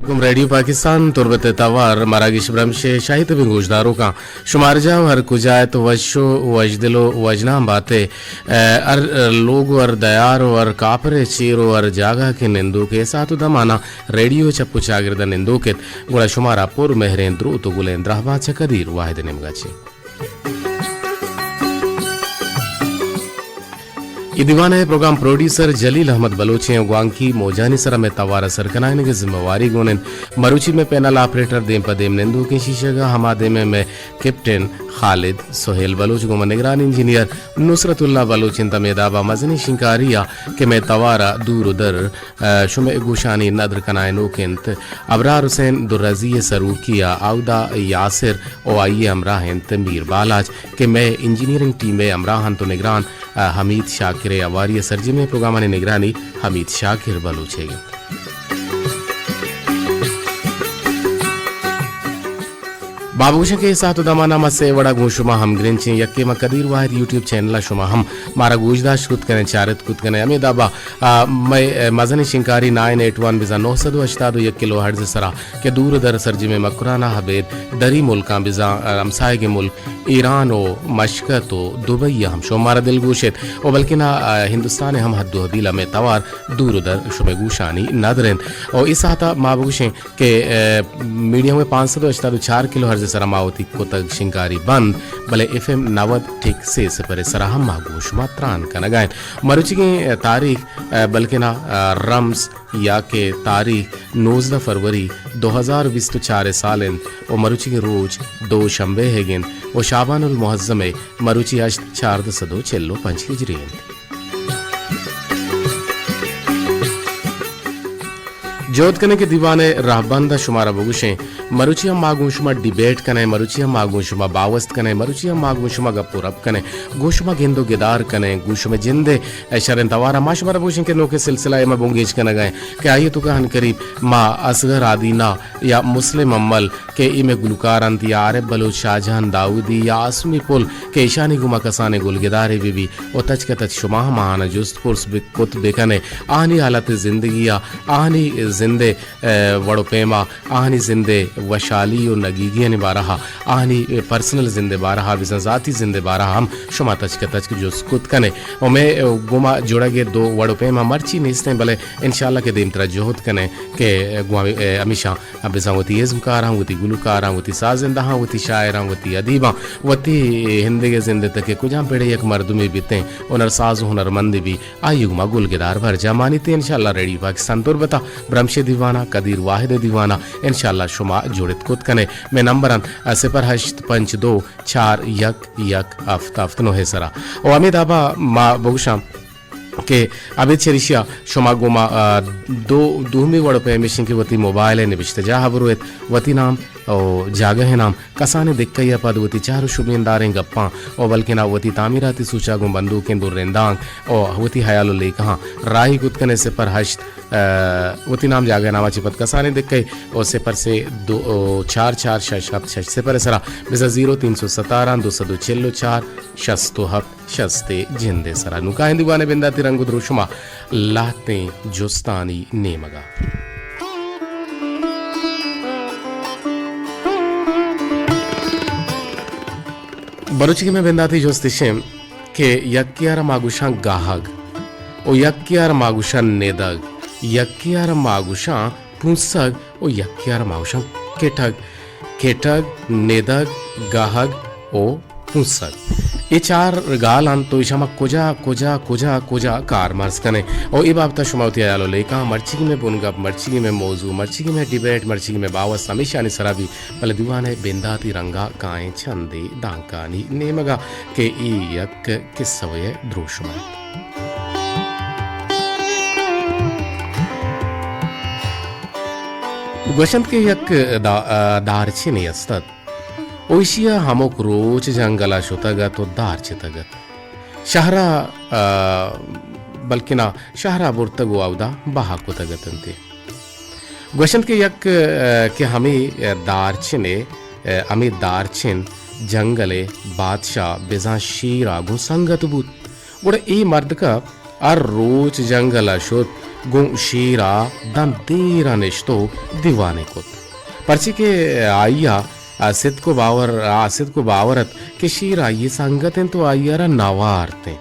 Radio Pakistan तुरबत तवार मरागिश ब्रमशे शाहिद भी गोशदारों का शुमार जाओ हर कुजायत वशो वजदिलो वजना बातें अर लोग वर दयारो वर कापरे चीरो वर जागा के निंदू के साथ दमाना रेडियो चप्पू चागिरद निंदू के गुड़ा शुमारा पुर मेहरेंद्रू तो गुलेंद्राहबा चकदीर वाहिद निमगाची ये दीवाना है प्रोग्राम प्रोड्यूसर जलील अहमद बलोची ग्वांकी मोजानी सर में तवारा सरकनाने की जिम्मेवारी गोनेन मरुचि में पैनल ऑपरेटर देम पदेम निंदू के शीशेगा हमादे में कैप्टन खालिद सोहेल बलोच गो निगरान इंजीनियर नुसरतुल्ला बलोच तमेदाबा मजनी शिंकारिया के मैं तवारा दूर उदर शुमे गुशानी नदर कनायनो केंत अबरार हुसैन दुर्रजी सरूकिया आउदा यासिर ओ आइए अमराहंत मीर बालाज के मैं इंजीनियरिंग टीम में अमराहन तो निगरान हमीद शाकिर अवारी सरजी में प्रोग्राम ने निगरानी हमीद शाकिर बलूचेगी बाबूशा के साथ दमाना मसे वड़ा गोशुमा हम ग्रेंचे यक्के म कदीर वाहिद यूट्यूब चैनल शुमा हम मारा गोजदाश कुत कने चारत कुत कने अमे दाबा मैं मजनी शिंकारी 981 बिजा 988 1 किलो हर्ज सरा के दूर दर सरजी में मकुराना हबेद दरी मुल्का बिजा हमसाए के मुल्क ईरान ओ मशकत ओ दुबई हम शो मारा दिल गोशत ओ बल्कि ना हिंदुस्तान हम हद्दो हदीला में तवार दूर दर शुमे गुशानी नदरन और इस हाता माबूशे के मीडियम में 584 किलो हर्ज सरमावती को तक शिंकारी बंद भले एफएम 90 ठीक से पर सरहम मागोश मात्रान का नगायन मरुचि की तारीख बल्कि ना रम्स या के तारीख 19 फरवरी 2024 सालन और मरुचि के रोज 2 शंबे हैगिन और शाबानुल मुहज्जम मरुचि अश्त 4 सदो चेल्लो 5 हिजरी जोत कने के दीवाने राहबंदा शुमारा बगुशे मरुचिया मागुशुमा डिबेट कने मरुचिया मागुशुमा बावस्त कने मरुचिया मागुशुमा गपुरब कने गुशुमा गिंदो गिदार कने गुशुमा जिंदे शरन तवारा माशमरा बगुशे के नोके सिलसिला में बुंगेज कने गए के आइए तो कहन करीब मा असगर आदीना या मुस्लिम अम्मल के इमे गुलकार अंत या आरिफ बलोच शाहजहान दाऊदी या आसमी पुल के ईशानी गुमा कसाने गुलगिदारे बीबी ओ तच के तच शुमा महाना जुस्त पुरस कुत बेकने आहनी हालत जिंदगी या आहनी जिंदे वड़ो पेमा आहनी जिंदे वशाली और नगीगी ने बारहा आहनी पर्सनल जिंदे बारहा बिसा जाती जिंदे बारहा हम शुमा तच के जो स्कुत कने और मैं गुमा जोड़ा गे 2 वड़ो पेमा मर्ची निस्ते भले इंशाल्लाह के दिन तरह जोहद कने के गुमा हमेशा बिसा होती इज़्मकार हम होती गुलकार हम होती साजिंदा हम होती शायर हम होती अदीबा होती हिंदी के जिंदे तक के कुछ पेड़े एक मर्दुमी बीते उनर साज हुनरमंद भी आयु गुमा गुलगिदार भर जमानी थे इंशाल्लाह रेडी पाकिस्तान तुर बता ब्रह्मशे दीवाना कदीर वाहिद दीवाना इंशाल्लाह शुमा जोड़ित कुत कने मैं नंबरन 085 4 1 आफ्ताफ्त नो है सरा और अमित आबा मा बगुशाम के अबित शरिशिया शुमा गुमा 2 में वड़ पे मिशन की वती मोबाइल है निबिश्ते जा हबरुत वती नाम और जागा है नाम कसाने दिक्कया पदवती 4 शुभेंदारें गप्पा और बल्कि ना वती तामीराती सूचा गो बंदूकें दूर रेंदांग और वती हयालो ले कहा राही कुतकने से पर हश्त वती नाम जागा नामा चिपत कसाने दिक्कई और से पर से 244 से पर सरा बिसा 0317 204 शस्तोहब शस्ते जिंदे सरा नुका हिंदुवाने बिंदा तिरंगु द्रुशुमा लाते जोस्तानी नेमगा बरुचिकी में बिंदाती जोस्तिशेम के यक्कियार मागुशा गाहग ओ यक्कियार मागुशा नेदग यक्कियार मागुशा पुंसग ओ यक्कियार मागुशा केठग नेदग गाहग ओ पुंसग ये 4 गाल अन तो इशामा कुजा कार मर्स कने और ये बाबता शुमावती आयालो लेका मर्ची में बुनगप मर्ची में मौजू मर्ची में डिबेट मर्ची में बावस हमेशा ने सराबी भले दीवाने बेंदाती रंगा काए छंदे दांकानी नेमगा के ई यक किस्सवये द्रोशुमा गोशंत के यक दारचिनी असतत ओशिया हमोक रोच जंगला शोतगत और दार चितगत शहरा बल्कि ना शहरा बुर्तगो आवदा बहा कुतगतंते गोशंत के यक के हमें दारचिन जंगले बादशाह बेजा शीर आगू संगत बूत गुड़ ई मर्द का अर रोच जंगला शोत गो शीरा दम देरा निश्तो दीवाने कुत पर्ची के आइया आसिद को बावरत के शीरा ये संगतें तो आइयारा नवारते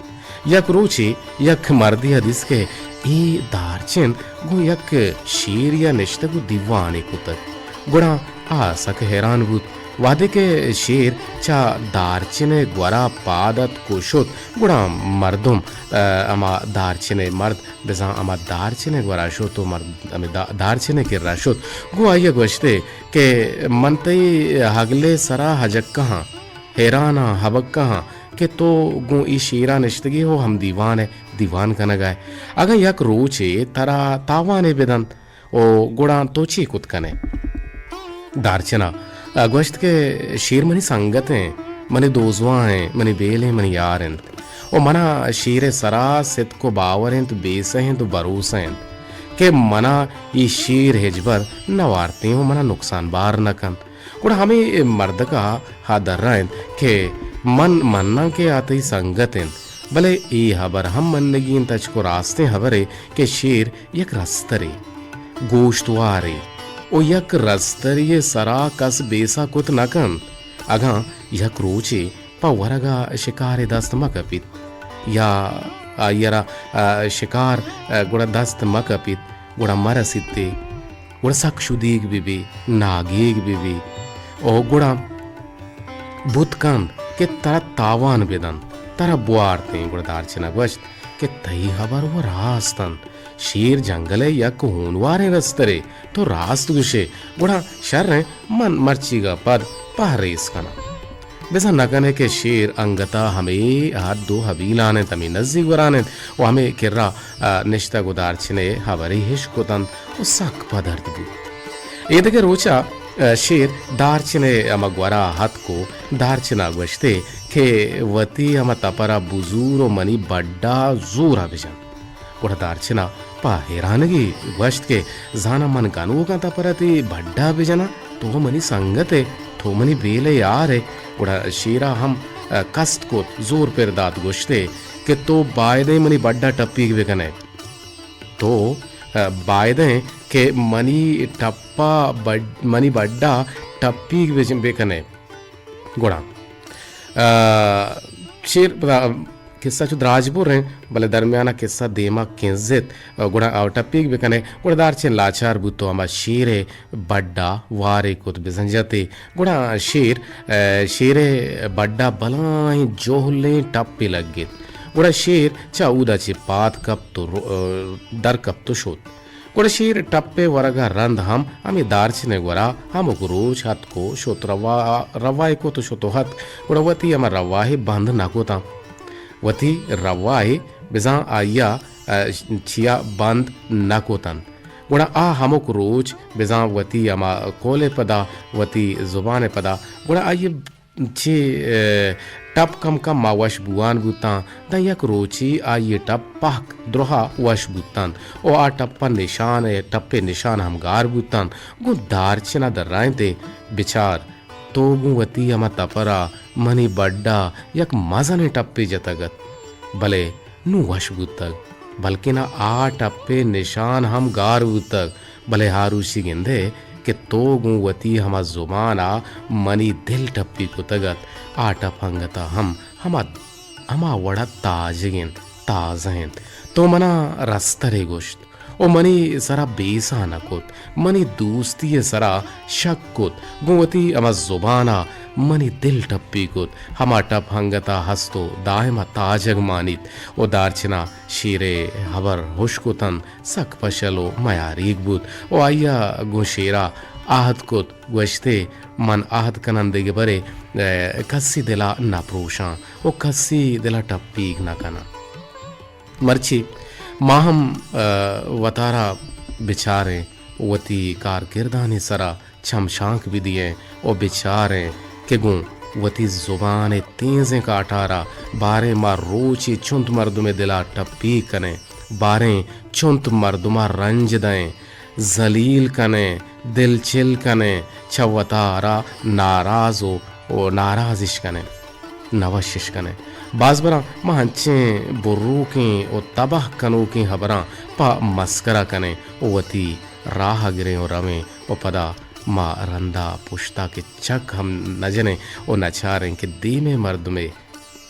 यक रोचे यक मर्दी हदिस के ए दारचिन गो यक शीर या निश्त को दीवाने कुत गुड़ा आ सक हैरान बुत वादे के शेर चा दारचिने ग्वरा पादत कुशुत गुड़ा मर्दुम अमा दारचिने मर्द बेजा अमा दारचिने ग्वरा शो तो मर्द अमे दारचिने के राशुत गु आइए गोश्ते के मनतई हगले सरा हजक कहाँ हैराना हबक कहाँ के तो गु ई शेरा निश्तगी हो हम दीवान का नगाए अगर यक रोचे तरा तावाने बेदन ओ गुड़ा तोची कुत कने दारचना गोश्त के शीर मनी संगत हैं मनी दोजवा हैं मनी बेल हैं मनी यार हैं और मना शीर सरा सित को बावर हैं तो बेस हैं तो भरोसा हैं के मना ये शीर हेजबर न वारते हो मना नुकसान बार न कन और हमें मर्द का हादर हैं के मन मन्ना के आते ही संगत हैं भले ये हबर हम मनगी तच को रास्ते हबरे के शीर यक रस्तरे गोश्तवारे ओ यक रस्तरिये सरा कस बेसा कुत नकन अगा यक रोचे पवरगा शिकारे दस्त मकपित या यरा शिकार गुड़ा दस्त मकपित गुड़ा मरसिते गुड़ा सक्शुदीग बिबी नागीग बिबी ओ गुड़ा बुतकंद के तरा तावान बेदन तरा बुआरते गुड़ा दारचना गोश्त के तई हबर वो रास्तन शीर जंगले यक हूनवारे रस्तरे तो रास्त गुशे गुड़ा शर मन मर्चीगा पद पहरेस कना बेसा नकने के शेर अंगता हमें हाथ दो हबीलाने तमी नजदीक वराने वो हमें किर्रा निश्ता गुदार छिने हवरी हिश कोतन वो सक पदर्द बु ये देखे रोचा शेर दारचिने अमगवरा हाथ को दारचिना गश्ते के वती अम तपरा बुजूरो मनी बड्डा जोरा बिजन गुड़ा दारचिना पा हैरानगी वश्त के जाना मन कानू का तपरती बड्डा बिजना तो मनी संगते तो मनी बेले यार है गुड़ा शीरा हम कष्ट को जोर पर दात गोश्ते कि तो बायदे मनी बड्डा टप्पी बेकने तो बायदे के मनी टप्पा मनी बड्डा टप्पी बेकने गुड़ा शेर किस्सा चुद राजपुर हैं भले दरमियाना किस्सा देमा किंजित गुड़ा टप्पीक बेकने गुड़दार चेन लाचार बुतो अमा शेरे बड्डा वारे कुत बिजंजते गुड़ा शेरे बड्डा बलाई जोहले टप्पी लग गित गुड़ा शेर चाऊदा चे पात कप तो दर कप तो शोत गुड़ा शेर टप्पे वरगा रंध हम हमें दारचने गुरा हम रोज हाथ को शोत रवाए को तो शोतो हाथ गुड़ा वती अमा रवाहे बंद नाकोता वती रवाए बिजा आया छिया बंद नाकोतन गुड़ा आ हमक रोज बिजा वती अमा कोले पदा वती जुबान पदा गुड़ा आइए छे टप कम मा वश बुआन बुता द यक रोची आइए टप पाक द्रोहा वश बुतान ओ आ टप्पा निशान है टप्पे निशान हम गार बुतान गु दारचना दर्राइते बिचार तो गुवती अमा तपरा मनी बड्डा यक मजने टप्पे जतगत भले नु वश बुतक बल्कि ना आ टप्पे निशान हम गार बुतक भले हारूसी गिंदे कि तो गुवती हमा जुबाना मनी दिल टप्पी को तगत आ टपंगता हम हमा वड़ा ताजगिन ताजहिन तो मना रस्तरे गोश्त ओ मनी सरा बेसा नकुत मनी दोस्ती सरा शक कुत गुवती अमा जुबाना मनी दिल टप्पी कुत हमा टप हंगता हस्तो दायमा ताजग मानित ओ दारचना शीरे हबर हुशकुतन सक पशलो मयारीक बुत ओ आया गुशेरा आहद कुत गश्ते मन आहद कनंदे के बरे कस्सी दिला नाप्रोशा ओ कस्सी दिला टप्पीक ना कना मर्ची माहम वतारा बिचारे वती कारकिरदानी सरा छमशांक भी दिए ओ बिचारे के गुं वती जुबान तेज़ें काटारा बारे मार रोची चुंत मर्दुमे दिला टप्पी कने बारे चुंत मर्दुमा रंज दें जलील कने दिल चिल कने छवतारा नाराजो ओ नाराजिश कने नवशिश कने बाज बरा महंचे बुर्रू की ओ तबाह कनो की हबरा पा मस्करा कने ओ वती राह गिरे और रवे ओ पदा माँ रंदा पुश्ता के चक हम नजने ओ नचारे के दीमे मर्द में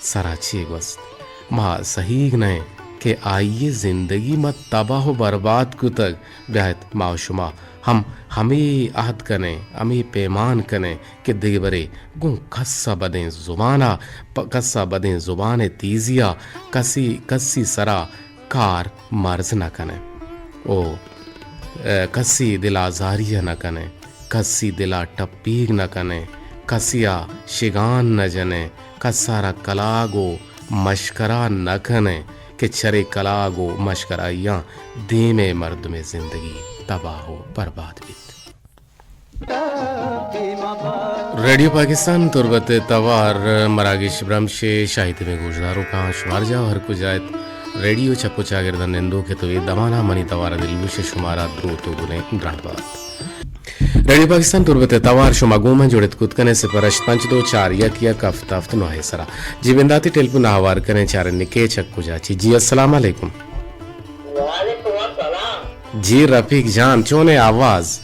सराची गोस्त माँ सही ने के आइए जिंदगी मत तबाह बर्बाद को तक ब्याहत माशुमा हम हमें आहद कने हमें पैमान कने कि देवरे गुं कस्सा बदें जुबाना कस्सा बदें जुबान तीजिया कसी कसी सरा कार मर्ज न कने ओ कसी दिला जारिया न कने कसी दिला टप्पीग न कने कसिया शिगान न जने कसारा कलागो मशकरा न कने कि चरे कलागो मशकराइयाँ दीमे मर्द में जिंदगी तबाह बर्बाद बीत। रेडियो पाकिस्तान तुरबत तवार मरागिश ब्रह्मशे शाहिद में गुजदारों का शुमार जाओ हर को जायत रेडियो छपो चागिरदन निंदो के तो ये दमाना मनी तवारा दिलविश शुमारा द्रो तो गुने ड्राहबाद रेडियो पाकिस्तान तुरबत तवार शुमा गोमा जोड़त कुतकने से परश 524 यक हफ्ता नो है सरा जीवंदाती टेलीफोन आवार कने चार निके चक्कू जाची जी अस्सलाम वालेकुम। वालेकुम अस्सलाम जी रफीक जान चोने आवाज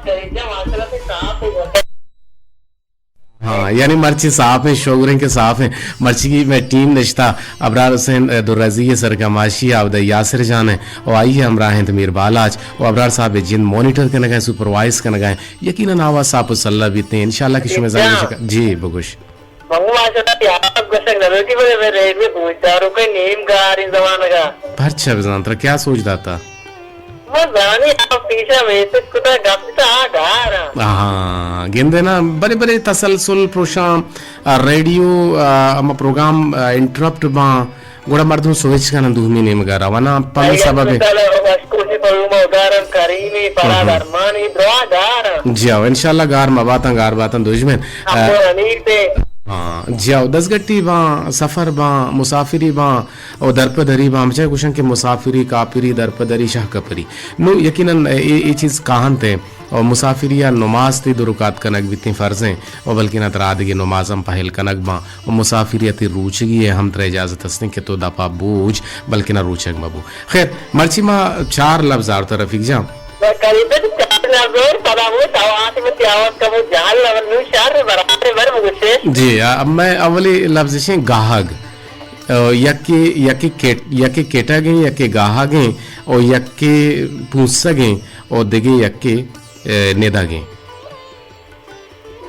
करीजा माशाल्लाह से साफ है। हाँ यानी मर्ची साफ है शोगरें के साफ है मर्ची की मैं टीम नश्ता अबरार हुसैन दुर्रजी सर का माशी आबद यासिर जान है और आई है हमरा हैं तमीर बालाज और अबरार साहब जिन मॉनिटर करने गए सुपरवाइज करने गए यकीनन आवाज साफ सल्ला बीतने इंशाल्लाह की शुमेजान जी बगुश मंगू माशाल्लाह यार गसक नरकी बे रेलवे बुझदारों के नीम गार इन जमाना का भरछा बजांतरा क्या सोचदा था मजानी आप पीछे वैसे कुता गपता गार हाँ गेंदे ना बड़े बड़े तसलसल प्रोग्राम रेडियो प्रोग्राम इंटरप्ट बा गोड़ा मर्दों स्विच का ना दूमी ने मगारा वना पम सबब स्कूल पढ़ूंगा गारम करीमी परा दरमानी द्वा गार जिया इंशाल्लाह गार बातन दुश्मन आपको अमीर पे हाँ जिया 10 गट्टी बा सफर बा मुसाफिरी बा और दरपदरी बा मुझे कुशन के मुसाफिरी कापिरी दरपदरी शाह कपरी नो यकीनन ये चीज कहां थे और मुसाफिरी या नमाज थी दुरुकात कनक बितनी फर्ज हैं और बल्कि न तराद की नमाज हम पहल कनक बा और मुसाफिरियत रूचगी है हम तर इजाजत हसने के तो दफा बूझ बल्कि ना रूचक मबू खैर मर्ची माँ 4 लफ्ज आर तो रफीक जा करीबन 4 लफ्ज पता वो तवात में त्यावत का वो जान लवन शार बराबर बर मुझसे जी अब मैं अवली लफ्ज से गाहग यके केटा गए यके गाहा गए और यके पूछ गए और दिगे यके नेदा गए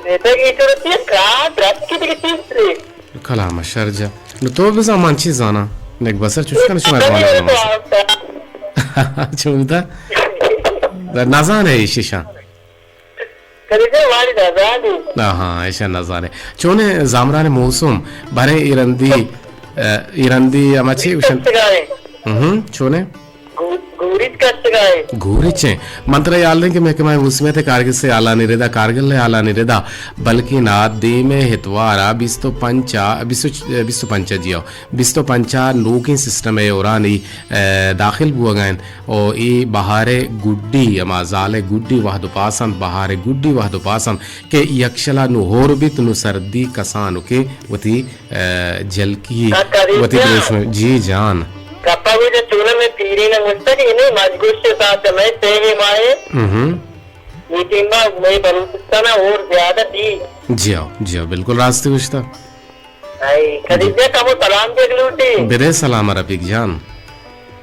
नेदा की जरूरत है का ड्रग की चीज रे कलाम शरजा तो भी सामान चीज आना नेक बसर चुशकन शुमार चुमता नजान है शीशा करीबन वाली नजान हाँ ऐसा नजान है चोने जामरान मौसम भरे इरंदी अमाची चोने घूरिचे मंत्र याल कि महकमा उसमें थे कारगिल से आला निरेदा कारगिल ने आला निरेदा बल्कि ना दे में हितवारा बिस्तो पंचा जियो बिस्तो पंचा नोकिंग सिस्टम है औरानी दाखिल बुआ गए और ये बहारे गुड्डी अमाजाले गुड्डी वहदु पासन बहारे गुड्डी वहदु पासन के यक्षला नु होरबित नु सर्दी कसानु के वती जलकी वती देश में जी जान कपा भी जो चूल्हे में पीरी न मुझता कि इन्हें मजबूत से साथ में तेरे माए मीटिंग में मैं बलूचिस्ता ना और ज्यादा थी जियो बिल्कुल रास्ते उछता आई खरीदे का वो सलाम के लूटी बिरे सलाम रफीक जान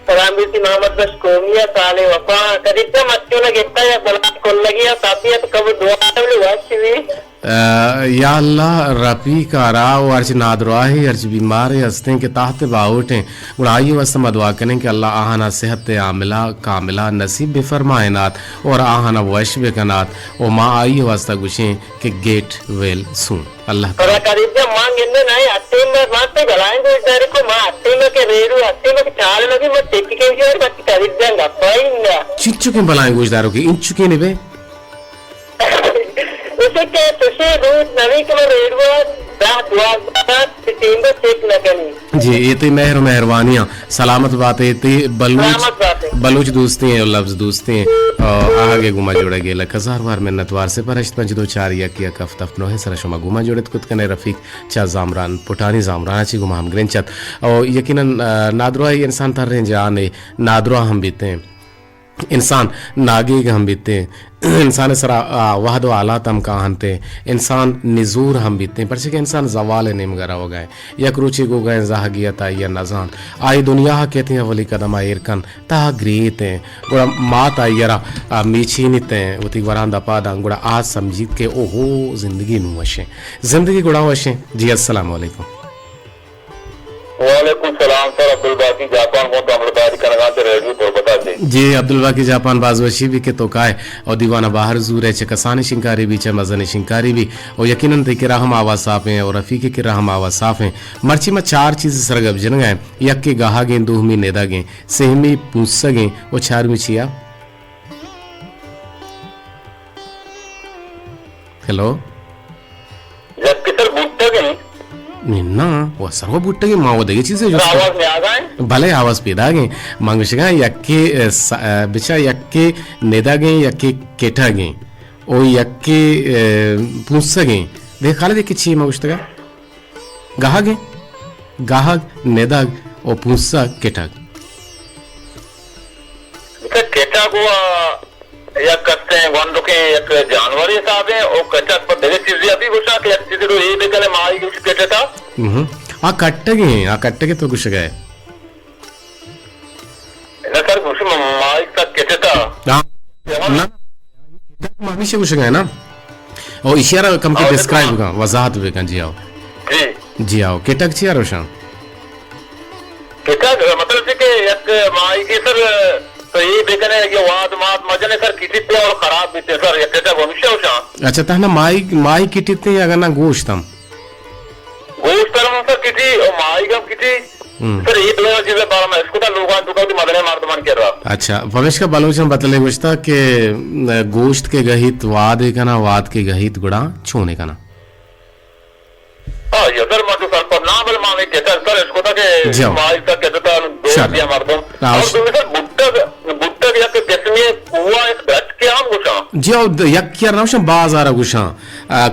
सलाम भी थी मोहम्मद बस कोमिया साले वफा खरीदे मत्तियों ने गिरता या बलाच कोल लगी या साथी है तो कब दुआ वाली वाची भी या अल्लाह रफी का राव अर्ज नादराही अर्ज बीमार हस्ते के ताहत बाउटें उड़ाई वस्तम दुआ करें कि अल्लाह आहाना सेहत आमिला कामिला नसीब बेफरमायनात और आहाना वश बेकनात और माँ आई वास्ता गुशें कि गेट वेल सून अल्लाह पर करीब जब मांग इन्हें नहीं अत्ते में बात पे गलाएंगे इस तरह को माँ अत्ते में के रेरू अत्ते में के चाल लगी मैं टेकी के लिए और बच्ची करीब जाएंगा पाएंगा चिच्चू के बलाएं गुजदारों की इंचू के निबे उसे क्या तुझे रोज नवी के रेरू That was the team that take लगनी जी ये तो मेहर मेहरबानियाँ सलामत बात है ते सलामत बात है। बलूच दोस्ती हैं और लफ्ज दोस्ती हैं और आगे गुमा जोड़े गेला हजार बार मिन्नतवार से परश्त मजदो चार या किया कफ तफ नो है सर शुमा गुमा जोड़े कुत कने रफीक चा जामरान पुटानी जामरान ची गुमा हम ग्रेंचत और यकीनन नादरुआ इंसान तर रेंज आने नादरुआ हम बीते हैं इंसान नागी हम बीते हैं इंसान सरा वहद आलात हम कहते इंसान निजूर हम बीते हैं पर इंसान जवाल नेम गरा हो गए यक रुचि गो गए जाहगियत आई या नजान आई दुनिया कहते हैं वली कदम आयरकन ता ग्रीत हैं गुड़ा मात आई यरा मीछीनित हैं उती वरान दपा दा गुड़ा आज समझीत के ओहो जिंदगी नु वशे जिंदगी गुड़ा वशे जी अस्सलाम वालेकुम वालेकुम सलाम सर अब्दुल बाकी जापान को तो हमरे बारी करना से रेडियो पर बता दे जी अब्दुल बाकी जापान बाजवशी भी के तो काय और दीवाना बाहर जूर है कसानी शिंकारी भी चे मजनी शिंकारी भी और यकीनन ते किरा हम आवाज साफ हैं और रफीक किरा हम आवाज साफ हैं मर्ची में चार चीज सरगब जन गए यक के गाहा गे दूहमी नेदा गे सेहमी पूछ गे वो चार में छिया हेलो जब कि सर बुट्टा के निन्ना वो सर्व बुट्टे के माँ देगी चीजें जो आवाज में आ गए भले आवाज पैदा गे मंगशगा यक्के बिचा यक्के नेदा गे यक्के केटा गे ओ यक्के पूछसा गे देख खाले देख किसी मंगशगा गाहा गे गाहक नेदा ओ पूछसा केटा केटा को या करते हैं वंडो के एक जानवर हिसाब है और कच्चा पर देखे चीजें अभी कुछ आके चीजें तो ये देखने मारी कुछ केटा था आ कट्टे के तो कुछ गए ना सर कुछ मारी तक केटा था ना मामी से कुछ गए ना और इशारा कम के डिस्क्राइब का वजाहत भी का जी आओ जी आओ केटक छी यारो शाम केटा मतलब कि एक मारी की सर तो ये देखने ये वाद मात मजने सर किसी पे और खराब भी थे सर ये केटा भविष्य हो शाम अच्छा तहना माई किटी अगर ना गोश्त हम गोश्त तरह सर किसी और माई गम किसी सर ये दोनों चीजें बारे में इसको तो लोगों दुकान की मदने मार्दमान कर रहा अच्छा भविष्य का बलोचन बतले गुस्ता के गोश्त के गहित वाद का ना वाद के गहित गुड़ा छोने का ना हाँ ये सर मतलब सर पर ना बल माने कहता सर इसको था कि माई तक कहता था दो दिया मर्दों और तुम्हें सर बुट्टा या कि किसमें हुआ एक बैठ के हम गुशा जी और यक क्या नाम शं बाज़ार गुशा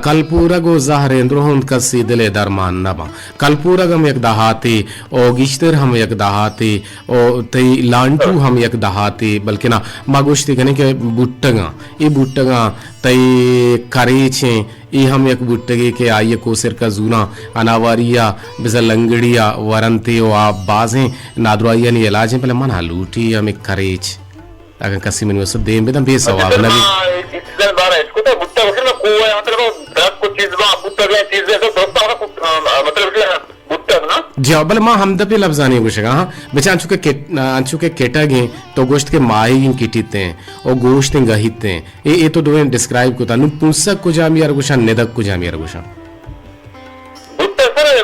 कलपूरा गो ज़हरेंद्र होंद कसी दिले दरमान नबा कलपूरा गम एक दहाती और गिश्तर हम एक दहाती और तई लांटू हम एक दहाती बल्कि ना मागुश्ती कने के बुट्टगा तई करेचे ई हम एक बुट्टगे के आइए कोसर का जूना अनावारिया बिजा लंगड़िया वरंते ओ आप बाजें नादुआइया ने इलाज पहले मन लूटी हम एक करेच अगर कसी में वसो दें बेदम बे सवाब नबी इससे बारे इसको तो बुट्टा उसने कोई मतलब दस कुछ चीज में बुट्टा के चीज है तो दोस्तों का मतलब बुट्टा ना जी बल मां हम दबे लफ्जानी गुशगा हां बेचा अंचु के केटा गे तो गोश्त के माई गिन किटीते और गोश्त गहिते ये तो दो डिस्क्राइब को तानु पुंसक को जाम यार गुशा नेदक को जाम यार गुशा बुट्टा सर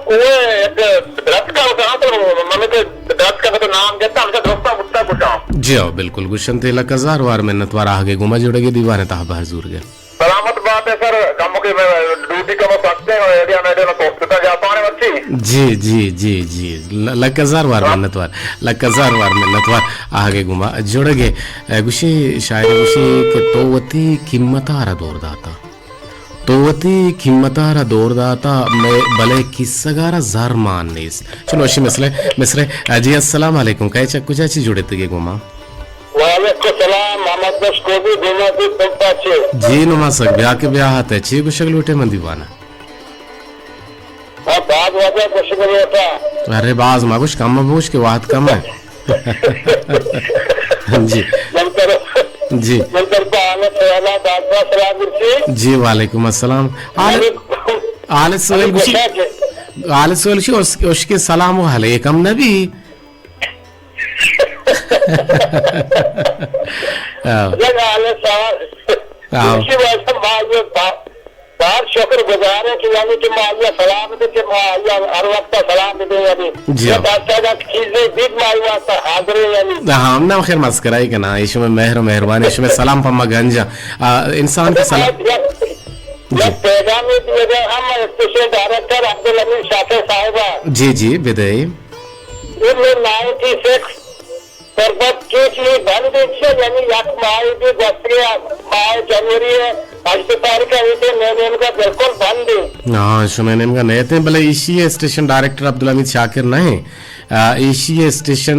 कोई एक दरख्त का होता तो मम्मी के दरख्त का तो नाम कहता हमका दोस्ता बुट्टा बुट्टा जी आओ बिल्कुल गुशन ते लकजार वार मेहनत वार आगे गुमा जुड़ेगे दीवाने ता हजूर गए सलामत बात है सर कम के ड्यूटी कम सकते हैं एरिया में तो कोस्टा जापान में अच्छी जी जी जी जी लकजार वार मेहनत वार आगे गुमा जुड़ेगे गुशी शायद गुशी के तोवती कीमतारा दौर दाता मैं भले किस्सगारा जार माननीस चलो अच्छी मिसरे जी अस्सलाम वालेकुम कहे चक्कू चाची जुड़े थे गुमा वालेकुम सलाम मोहम्मद बस को भी गुमा की पंपा छे जी नुमा सक ब्याह के ब्याह हाथ है छी कुछ लूटे मन दीवाना हां बात वाजा कुछ नहीं होता अरे बाज मा कुछ कम बोझ के बात कम है जी जी जी वालेकुम अस्सलाम आले सोल उसके सलाम वालेकुम नबी शुक्र गुजार है कि यानी कि मालिया सलाम दे कि मालिया हर वक्त सलाम दे यानी ये बादशाह चीजें बिग मालिया का हाजिर यानी हम ना खैर मस्कराई के ना इसमें मेहरबानी इसमें सलाम पम्मा गंजा इंसान के सलाम जब पैगाम दिए गए हम स्टेशन डायरेक्टर अब्दुल अमीन शाफे साहिबा जी जी विदय 96 सरबत की बंद यानी माई माई जनवरी 8 तारीख का बिल्कुल बंद हाँ शुमेनेम का नए थे भले इसी स्टेशन डायरेक्टर अब्दुल हमीद शाकिर नहीं इसी स्टेशन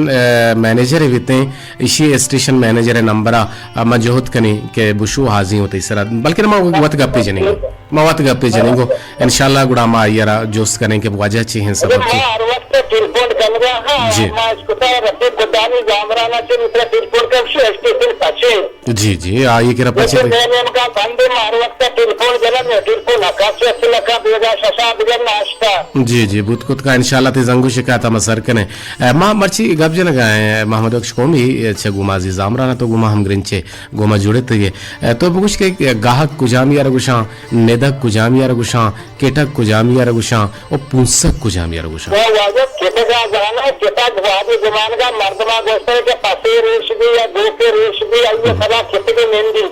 मैनेजर विते इसी स्टेशन मैनेजर नंबरा मजहूद कनी के बुशु हाजी होते सर बल्कि वत गप्पे जनेंगे वत गप्पे जनेंगो इंशाल्लाह गुड़ा मा यारा जोस्त करें के वजह चाहिए सब जी जी आइए कि रपचे जी जी बुत कुत का इंशाल्लाह ते जंगु शिकायत मसर कने मां मर्ची गप जन गाए मोहम्मद अक्ष कोमी छे गुमाजी जामरा ना तो गुमा हम ग्रिंचे गुमा जुड़े थे तो बुश के गाहक कुजामिया रगुशा नेदक कुजामिया रगुशा केटक कुजामिया रगुशा और पुंसक कुजामिया रगुशा वो वाजब केटका जाना केटा वादी जमान का मर्दमा गोस्तर के पासे रेश भी या दो के रेश भी आइए सदा खेती के मेंदी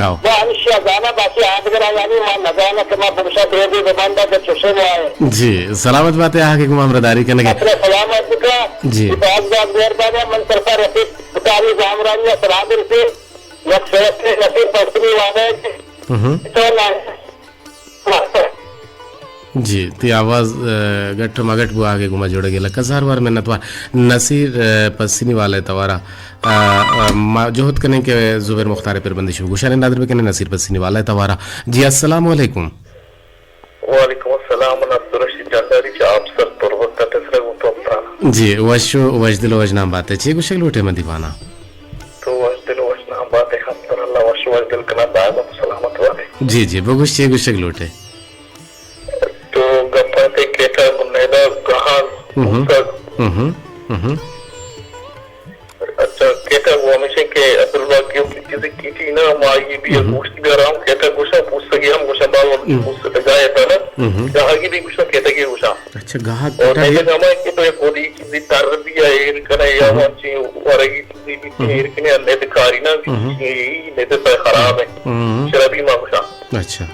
आओ वो अनिश्चित जाना बाकी आज करा यानी मां नजाना के मां बुशा दे दे बंदा के चुसे में आए जी सलामत बात है आके गुमा हमरदारी करने के सलामत का जी बहुत बहुत मेहरबानी मन सरकार रफीक बुतारी जामरानी सलाम से एक से नसीब पसरी वाले तो ना जी ती आवाज गट मगट बु आगे गुमा जोड़ गेला कजार बार मेहनत वार नसीर पसीनी वाले तवारा जोहत कने के जुबैर मुख्तार पर बंदिश गुशाने नादर पे कने नसीर पसीनी वाला तवारा जी अस्सलाम वालेकुम वालेकुम अस्सलाम अब्दुल रशीद जंदारी आप सर तुरवत तसरे तो जी वशो वजदिल वजना बात है जी गुशल लोटे में दीवाना तो वजदिल वजना बात है हम अल्लाह वशो वजदिल कना दायम सलामत वाले जी जी बगुश चे गुशल लोटे तो गप्पा केटा बुनेदा गहान अच्छा केटा वो हमेशा के अब्दुल्ला क्यों किसी की ना मां ये भी पूछती भी रहा हूं केटा गुस्सा पूछ सके हम गुस्सा बाल पूछ सकते गाय था ना जहां की भी गुस्सा केटा के गुस्सा अच्छा गाह और ये जमा की तो एक बोली की तरबिया एर करे या वंची और ये भी एर के अंदर दिखारी ना ये ने तो खराब है शराबी मां गुस्सा अच्छा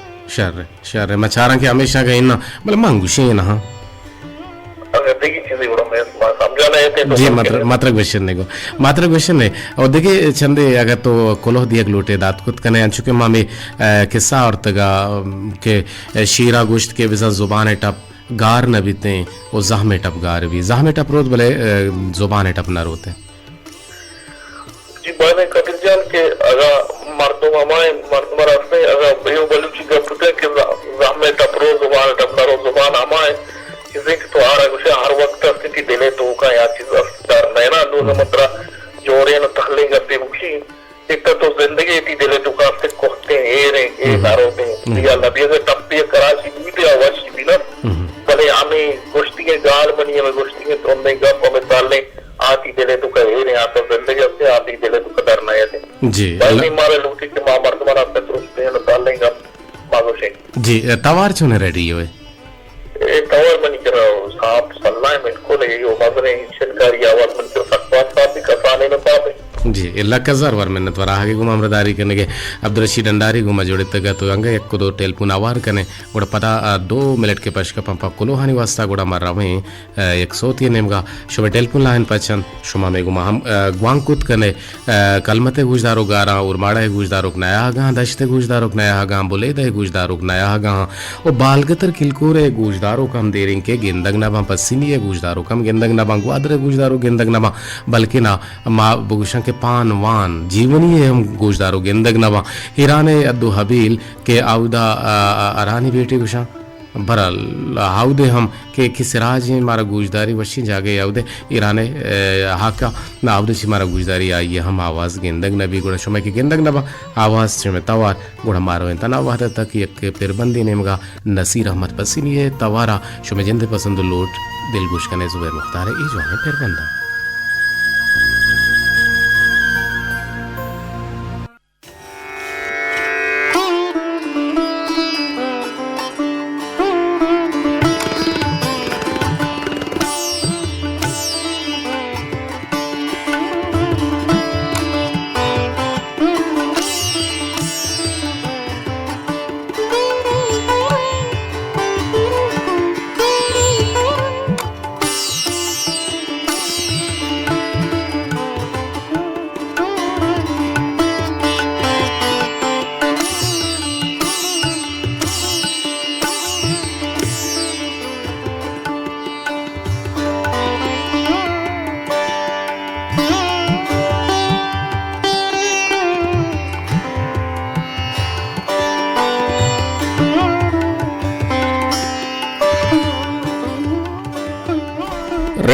शर मचारा के हमेशा गए ना मतलब मांगुशे ना हाँ अगर देखी चीजें बड़ा मैं समझाना है तो जी मात्र क्वेश्चन नहीं को मात्र क्वेश्चन नहीं और देखिए चंदे अगर तो कोलोह दिया लोटे दात कुत कने अंचुके मामे किस्सा और तगा के शीरा गोश्त के विजा जुबान टप गार न बीते वो जाहमे टप गार भी जाहमे टप रोज भले जुबान टप न रोते जी बाने कटिल जान के अगर मर्दों हमारे मर्द रास्ते अगर बेयो बलूची का पुत्र के जाहमे टप रोज जुबान टप न रोज जुबान हमारे किसी तो आ रहा है हर वक्त स्थिति दिले तो का या चीज असर नहीं ना लोग मतलब जोड़े न तहले करते मुखी एक तो जिंदगी इतनी दिले तो का से कोहते हैं ये दारों में या नबी से टप्पी कराची भी दिया हुआ भी ना भले हमें गोश्ती के गाल बनी है गोश्ती के तो हमने गप में डालने आती दिले तो का ये नहीं आता जिंदगी से आती दिले तो का डरना है जी नहीं मारे लोग के मां मर्द मरा पे तो उसने न डालेंगे मांगो से जी तवार चुने रेडी हुए टॉवर बनी कर साहब सल्ला में को ले यो मजरे शिनकारी आवाज मन के फटवात साहब भी कसाने न पापे जी इल्ला कजार वर मेहनत वर आगे गुमा हमरदारी करने के अब्दुल रशीद अंडारी गुमा जोड़े तक तो अंग एक को दो टेलीफोन आवार कने गुड़ा पता 2 मिनट के पश्क पंपा कुलो हानि वास्ता गुड़ा मर रहे 103 नेमगा शुभ टेलीफोन लाइन पचन शुमा में गुमा हम ग्वांकुत कने कलमते गुजदारो गारा और माड़ा गुजदारो नया गा दशते गुजदारो नया गा बोले दे गुजदारो नया गा और बालगतर किलकोरे गुजदारो कम देरिंग के गेंदग ना बा पसीनी गुजदारो कम गेंदग ना बा ग्वादरे गुजदारो गेंदग ना बा बल्कि ना मा बुगुशा के पान वान जीवनी है हम गुजदारो गेंदग नवा हिराने अद्दु हबील के आउदा अरानी बेटी गुशा बरल हाउदे हम के किसराज मारा गुजदारी वशी जागे आउदे ईराने हाका ना आउदे सी मारा गुजदारी आई हम आवाज गेंदग नबी गुड़ा शुमे के गेंदग नबा आवाज शुमे तवार गुड़ा मारो तना वादा तक एक पिरबंदी नेमगा नसीर अहमद पसीनी है तवारा शुमे जिंदे पसंद लोट दिल गुश कने जुबैर मुख्तार है जो है पिरबंदा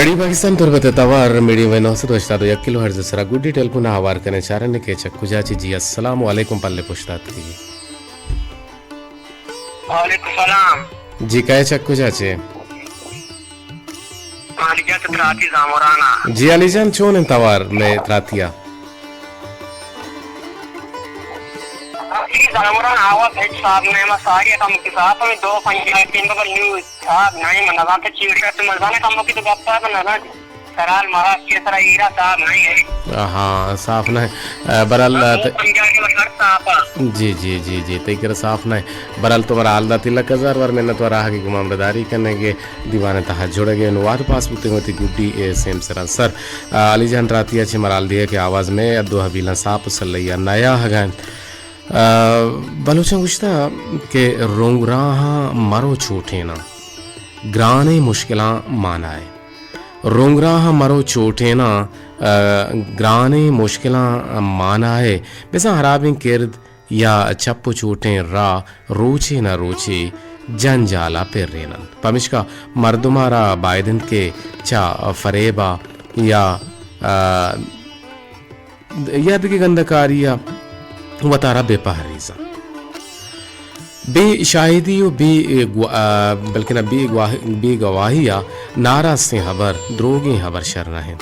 रेडियो पाकिस्तान तुरबत तवार मीडियम वे 981 किलो हर्ज सरा गुड्डी टेलपुना आवार कने चारने के चक्कू जाची जी अस्सलाम वालेकुम पल्ले पुछतात की वालेकुम सलाम जी काय चक्कू जाचे आलिया त्राती जामराना जी अलीजान चोन तवार में त्रातिया जामरान आवाज है साहब ने मसारिया कम के साथ में दो पंजाब तीन बगल न्यूज़ साहब नहीं मनवा के चीड़िया तो मर्दाने कम की तो गप्पा बना ना सराल महाराज के सरा हीरा साहब नहीं है हाँ साफ नहीं बरल पंजाब के मगर साहब जी जी जी जी तई कर साफ नहीं बरल तुम्हारा आलदा तिलक हजार वर मेहनत वर आगे गुमामदारी करने के दीवाने तहा जुड़ गए नुवाद पास बुते होती गुड्डी सेम सर सर अलीजान रातिया छे मराल दिए के आवाज में अदो हबीला साप सल्लैया नया हगन बलोचा गुश्ता के रोंगराहा मरो छोटे ना ग्राने मुश्किलां मानाए रोंगराहा मरो छोटे ना ग्राने मुश्किलां मानाए बेसा हराबिं किर्द या चप्पू चोटे रा रोचे ना रोचे जंजाला पर रेनन पमिश्का मर्दुमारा बायदन के चा फरेबा या की गंदकारिया वतारा बेपहरीजा बे शाहिदी बे बल्कि न बे गवाहिया नाराज से हबर द्रोगे हबर शर नहिन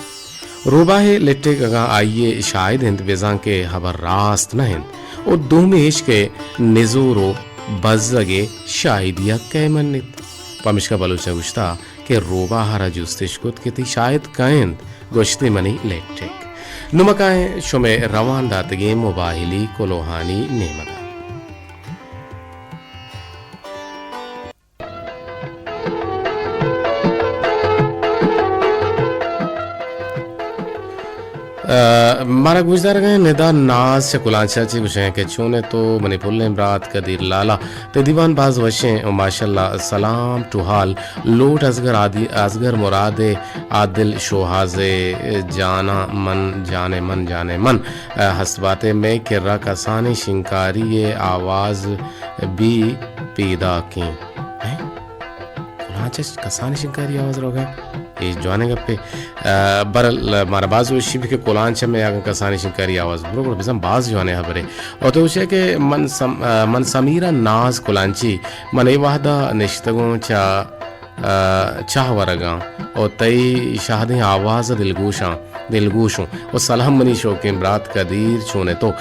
रोबाहे लेटे गगा आइए शाहिद हिंद बेजा के हबर रास्त नहिन और दो मेश के निजोरो बजगे शाहिदिया कैमनित पमिश्का बलूचा गुश्ता के रोबा हरा जुस्तिश कुत के ती शायद कैंद गोश्ते मनी लेटे नुमकाए शुमे रवान दातगे मुबाहिली कोलोहानी नेमदा मारा गुजर गए निदा नाज से कुलांचा ची गुशे के चूने तो मने पुल्ले ब्रात कदीर लाला ते दीवान बाज वशे माशाल्लाह सलाम टू हाल लोट असगर आदि असगर मुरादे आदिल शोहाजे जाना मन जाने मन हसबाते में किर्रा कसानी शिंकारी ये आवाज भी पैदा की कुलांचा कसानी शिंकारी आवाज रोगा ये जवाने गप्पे बरल मारा बाज वो शिव के कोलांचा में आगे कसानी शिंकारी आवाज बरोबर बिजम बाज जवाने हबरे और तो उसे के मन समीरा नाज कोलांची मन ए वाहदा निश्तगों चाह वरगा और तई शाहदे आवाज दिलगोशों और सलाम मनी शौकीन ब्रात कदीर छूने तो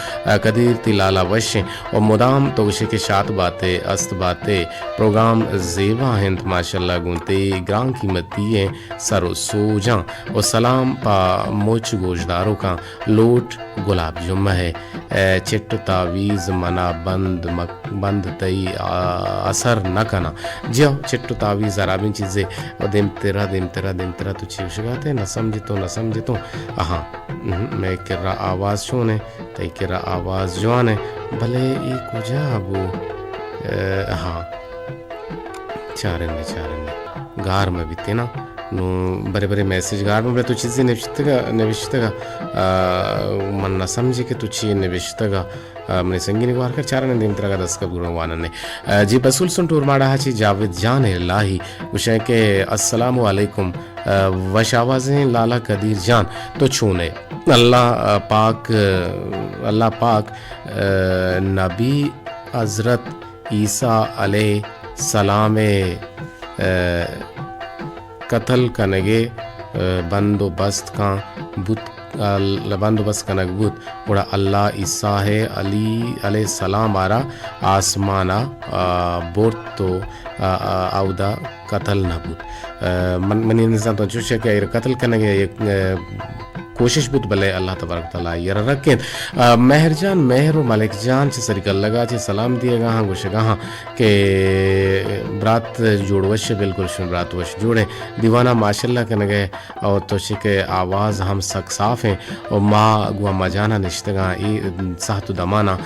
कदीर तिलाला वश और मुदाम तो उसे के शात बातें अस्त बातें प्रोग्राम जेबा हिंद माशाल्लाह गुनते ग्राम कीमती सरो सोजा और सलाम पा मोच गोशदारों का लोट गुलाब जुम्मा है चिट्ट तावीज़ मना बंद तई असर न कना जो चिट्ट तावीज़ अराबिन चीज़ें और दिम तेरा तो चीव शगाते न समझे तो हाँ मैं किर्रा आवाज़ शोने तई किर्रा आवाज़ जवाने भले ये कुजा अबू हाँ चारन गार में बीते ना नु बरे मैसेज गार में तो चीज़ें निविष्टगा मन न समझे कि तुझे निविष्टगा मने संगीनी वार कर चारने दिन तरह का दस का गुरु वानन ने जी बसुल सुन टूर माड़ा हाची जावेद जान लाही उसे के अस्सलाम वालेकुम वश आवाज़ें लाला कदीर जान तो छूने अल्लाह पाक नबी हज़रत ईसा अलैहि सलाम कत्ल कनगे बंदोबस्त का बुत बंदोबस्त कनग बुत बड़ा अल्लाह ईसा है अली अलैहि सलाम आरा आसमाना बोर्ड तो आउदा कत्ल न बुत मनी निजाम तो चुशे के कत्ल कनगे कोशिश बुत भले अल्लाह तबारक तआला यर रखें मेहरजान मेहर मलिक जान से सरिकल लगा छे सलाम दिएगा हाँ गुशेगा हाँ के ब्रात जोड़वश बिल्कुल शुन ब्रात वश जोड़े दीवाना माशाल्लाह के नगे और तो के आवाज़ हम सक साफ हैं और माँ गुआ मजाना निश्तगा ई साहतु दमाना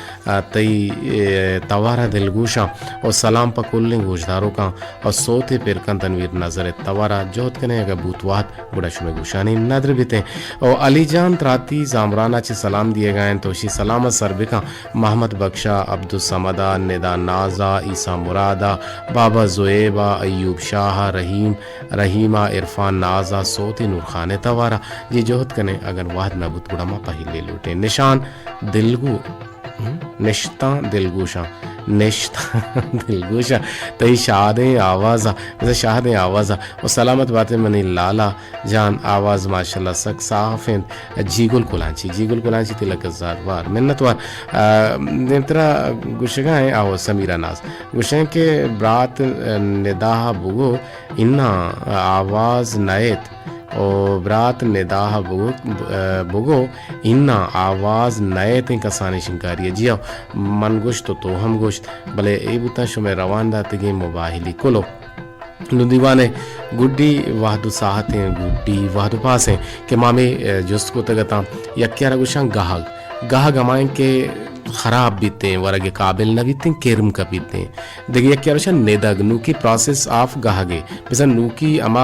तई तवारा दिलगोशा और सलाम पकुल्लिंग गोशदारों का और सोते पेरकन तनवीर नजर तवारा जोत कने अगर बूतवात बुढ़ा शुमे गुशानी नदर बिते और अली जान त्राती जामराना चे सलाम दिए गए तो शी सलामत सरबिका मोहम्मद बख्शा अब्दुल समदा निदा नाजा ईसा मुरादा बाबा जुएबा अयूब शाह रहीमा इरफान नाजा सोती नूर खान तवारा ये जोहत कने अगर वाहद महबूद गुड़ामा पहले लूटे निशान दिलगू निश्ता दिलगोशा तही शाहद आवाज़ा वैसे शाहद आवाज़ा और सलामत बातें मनी लाला जान आवाज़ माशाल्लाह सक साफ़ जीगुल कुलांची तिलक ज़ारवार मिन्नतवार नेत्रा गुशगा है आओ समीरा नाज गुशे के ब्रात निदाह बुगो इन्ना आवाज़ नयत और ब्रात निदाह बुगो इन्ना आवाज़ नए थे कसानी शिंकारी जिया मन गोश्त तो हम गोश्त भले ए बुता शुमे रवान दातगी मुबाहिली कोलो दीवाने गुड्डी वाहदु साहते गुड्डी वाहदु पास हैं कि मामे जुस्त को तगता यक्या रगुशा गाह गमाएं के ख़राब बीते वरगे काबिल न बीते केरम का बीते देखिए क्या रोशन नेदग नूकी प्रोसेस ऑफ गाहगे बिसा नूकी अमा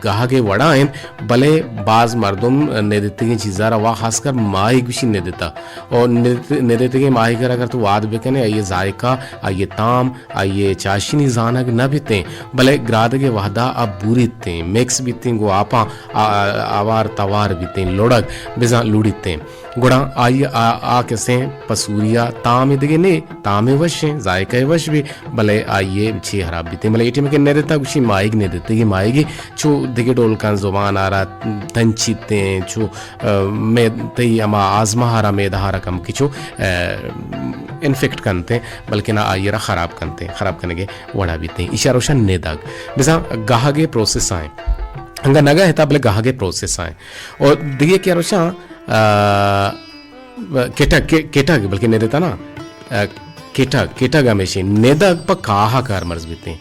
गाहगे वड़ाएं भले बाज मर्दुम नेदते की चीज़ारा वाह खासकर माही गुशी नेदता और नेदते के माही करा कर तो वाद बेकने आइए जायका आइए ताम आइए चाशिनी जानक न बीते भले ग्राद के वाहदा अब बुरीते मिक्स बीते गो आपा आवार तवार बीते लोड़क बिसा लुड़ीते गुड़ा आइए आ कैसे पसूरिया ताम इधगे ने तामे वश हैं जायका वश भी भले आइए छे हराब बीते भले एटी में के ने देता कुछ माइक ने देते कि माइगी छो दिगे डोल का जुबान आ रहा तंचीते छो में तई अमा आजमा हरा में दहारा कम किचो इन्फेक्ट करते बल्कि ना आइए खराब करने के वड़ा बीते इशारोशन ने दाग बिसा गाहगे प्रोसेस आए हंगा नगा है भले गाहगे प्रोसेस आए और दिगे क्या रोशा केटग बल्कि ने देता ना केटग हमेशा नेदग प काहा कार मर्ज बीते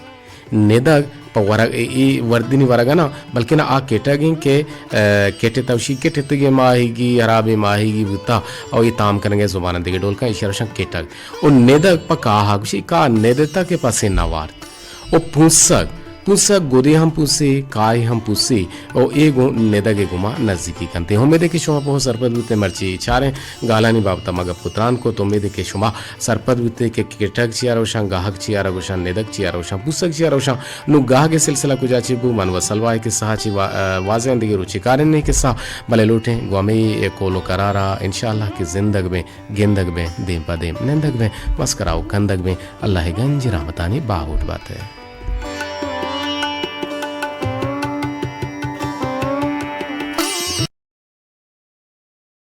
नेदग प वरग ई वर्दिनी वरगा ना बल्कि ना आ केटगिंग के केटे तवशी केटे तगे माहीगी हराबे माहीगी बुता और ये ताम करेंगे जुबान देगे डोल का इशारा केटग और नेदग प काहा कुछ का नेदता के पासे नवार ओ पुंसक गोदे हम पूसे काय हम पूसे और एगो नेदगे गुमा नजदीकी कंते हो में देखे शुमा पहो सरपद बुते मर्ची चारे गालानी बाबता मग पुत्रान को तो में देखे शुमा सरपद बुते के केटक चियारोशा गाहक चियारोशा नेदक चियारोशा पुसक चियारोशा नु गाह के सिलसिला कुजा चिबु मन वसलवाय के साची वाजे अंदगी रुचि कारण के सा भले लूटे गोमे कोलो करारा इंशाअल्लाह की जिंदग में गेंदग में देम पदेम नंदग में मस्कराओ कंदग में अल्लाह गंज रहमतानी बाहुट बात है।